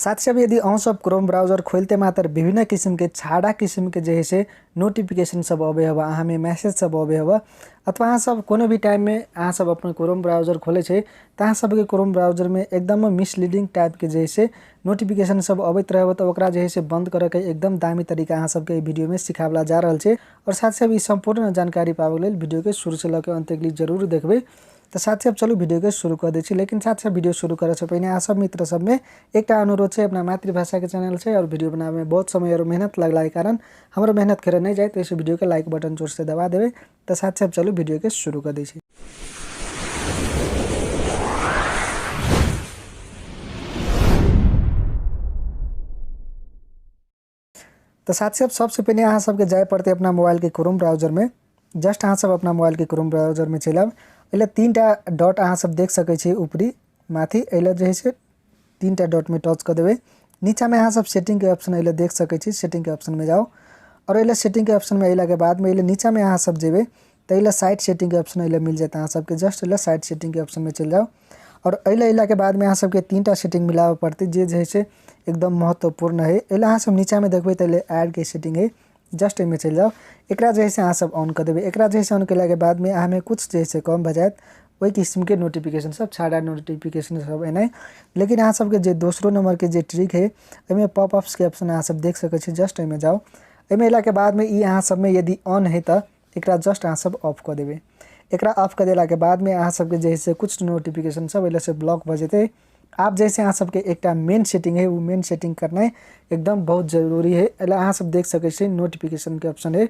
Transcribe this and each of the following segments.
साथ सब यदि अँ सब क्रोम ब्राउजर खोलते मात्र विभिन्न किस्म के छाड़ा किस्म के जे है से नोटिफिकेशन सब अबे हवा अहाँ में मैसेज सब अबे हवा अथवा अहाँ सब कोनो भी टाइम में अहाँ सब अपन क्रोम ब्राउजर खोले छे तहाँ सब के क्रोम ब्राउजर में एकदम मिसलीडिंग टाइप के जे से नोटिफिकेशन सब अबैत रहबो त ओकरा जे से बंद करे के एकदम दामी तरीका अहाँ सब के वीडियो में सिखावला जा रहल छे। और साथ सब ई संपूर्ण जानकारी पावे लेल वीडियो के शुरू से लेकर अंत तक जरूर देखबे। तो साथ सब चलो वीडियो के शुरू कर दी। लेकिन साथ सब वीडियो शुरू करे से पहले आप सब मित्र सब में एक अनुरोध है, अपना मातृभाषा के चैनल से और वीडियो बनाने में बहुत समय और मेहनत लगला के कारण हमारा मेहनत करे नहीं जाए तो इस वीडियो के लाइक बटन जोर से दबा देवे। तो साथ सब चलो वीडियो के शुरू कर दी। तो साथ सब सबसे पहले अहाँ सबके जाए पड़ते अपना मोबाइल के क्रोम ब्राउजर में। जस्ट अहाँ सब अपना मोबाइल के क्रोम ब्राउजर में चलब एला 3टा डॉट अहाँ सब देख सकै छी ऊपरी माथी एला जे है 3टा डॉट में टच कर देवे। नीचा में अहाँ सब सेटिंग के ऑप्शन एला देख सकै छी, सेटिंग के ऑप्शन में जाओ और एला सेटिंग के ऑप्शन में अला के बाद में एला नीचा में अहाँ सब जेबे तो एला साइड सेटिंग के ऑप्शन एला मिल जाता। अहाँ सबके जस्ट एला साइड सेटिंग के ऑप्शन में चल जाओ और एला के बाद में अहाँ सबके 3टा सेटिंग मिलावे पड़ती जे है एकदम महत्वपूर्ण है। एला अहाँ सब नीचा में देखबे तो ऐड के सेटिंग है, जस्ट में चल जाओ। एकरा जैसे अहाँ सब ऑन कर देवे। एकरा जैसे ऑन केला के बाद में हमें कुछ जैसे कम बजात वही किस्म के नोटिफिकेशन सब छाड़ा नोटिफिकेशन सब एने। लेकिन अहाँ सबके जे दूसरो नंबर के जे ट्रिक है एमें पॉपअप्स के ऑप्शन अहाँ सब देख सकै छी। जस्ट एमें जाओ, एमें एला के बाद में ई अहाँ सब में यदि ऑन है तो एकरा जस्ट अहाँ सब ऑफ कर देवे। एकरा ऑफ कर देला के बाद में अहाँ सबके जैसे कुछ नोटिफिकेशन सब एला से ब्लॉक हो जेते। आप जैसे अहाँ सबके एक मेन सेटिंग है वो मेन सेटिंग करना एकदम बहुत जरूरी है। एला अहाँ सब देख सकै छी नोटिफिकेशन के ऑप्शन है,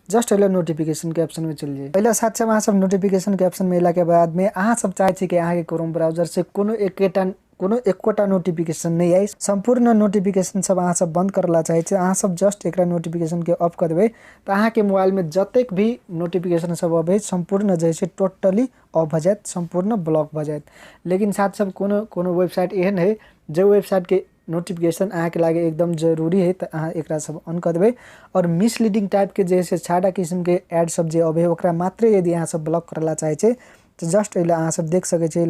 जस्ट एला नोटिफिकेशन के ऑप्शन में चल जाए। पहले साथ सब अहाँ सब नोटिफिकेशन के ऑप्शन में एला के बाद में अहाँ सब चाहे छी कि अहाँ के क्रोम ब्राउजर से कोनो एकोटा नोटिफिकेशन नहीं आई, संपूर्ण नोटिफिकेशन सब अहाँ सब बंद करला चाहे छी। अहाँ सब जस्ट एकरा नोटिफिकेशन के ऑफ कर देवे तो अहाँ के मोबाइल में जतेक भी नोटिफिकेशन सब अबे संपूर्ण जैसे टोटली ऑफ हो जाए, संपूर्ण ब्लॉक हो जाए। लेकिन साथ सब कोनो वेबसाइट एहन है जो वेबसाइट के नोटिफिकेशन अहाँ के लागे एकदम जरूरी है तो अहाँ एकरा सब ऑन कर देवे। और मिसलीडिंग टाइप के जैसे छाड़ा किस्म के एड सब जे अबे ओकरा मात्र यदि अहाँ सब ब्लॉक करला चाहे छे तो जस्ट एला अहाँ सब देख सकै छे।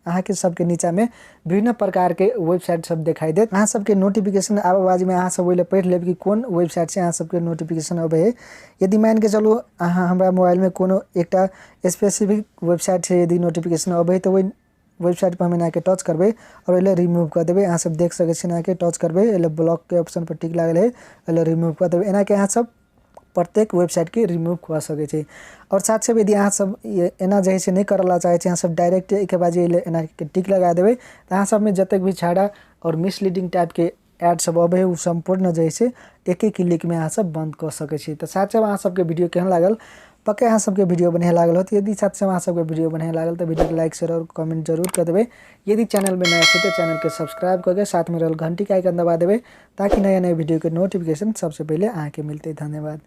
अहाँ के सबके नीचा में विभिन्न प्रकार के वेबसाइट सब दिखाई देत। अहाँ सबके नोटिफिकेशन आवाज में अहाँ सब ओइले पढ़ लेब कि कौन वेबसाइट से अहाँ सबके नोटिफिकेशन अबे है। यदि मान के चलो अहाँ हमरा मोबाइल में कोनो एकटा स्पेसिफिक वेबसाइट से यदि नोटिफिकेशन अबे तो वही वेबसाइट पर हमें आके टच करबे और एला रिमूव कर देबे। अहाँ सब देख सकै छी ना के टच करबे एला ब्लॉक के ऑप्शन पर टिक लागल है, एला रिमूव कर देबे। एना के अहाँ सब प्रत्येक वेबसाइट के रिमूव कर सकै छी। और साथ सब यदि अहाँ सब एना जैसे नहीं करला चाहे छी अहाँ सब डायरेक्ट एक बाजी एना के टिक लगा देबे तो अहाँ सब में जतक भी छाड़ा और मिसलीडिंग टाइप के एड सब अबे उ संपूर्ण जैसे एक क्लिक में अहाँ सब बंद कर सकै छी। तो साथ सब अहाँ सबके वीडियो केहन लागल पक्का अहाँ सबके वीडियो बढ़िया लागल हो। यदि साथ सब अहाँ सबके वीडियो बढ़िया लागल तो वीडियो को लाइक शेयर और कमेंट जरूर कर देवे। यदि चैनल में नया है तो चैनल के सब्सक्राइब करके साथ में रहल घंटी का आइकन दबा देवे ताकि नया नया वीडियो के नोटिफिकेशन सबसे पहले आके मिलते। धन्यवाद।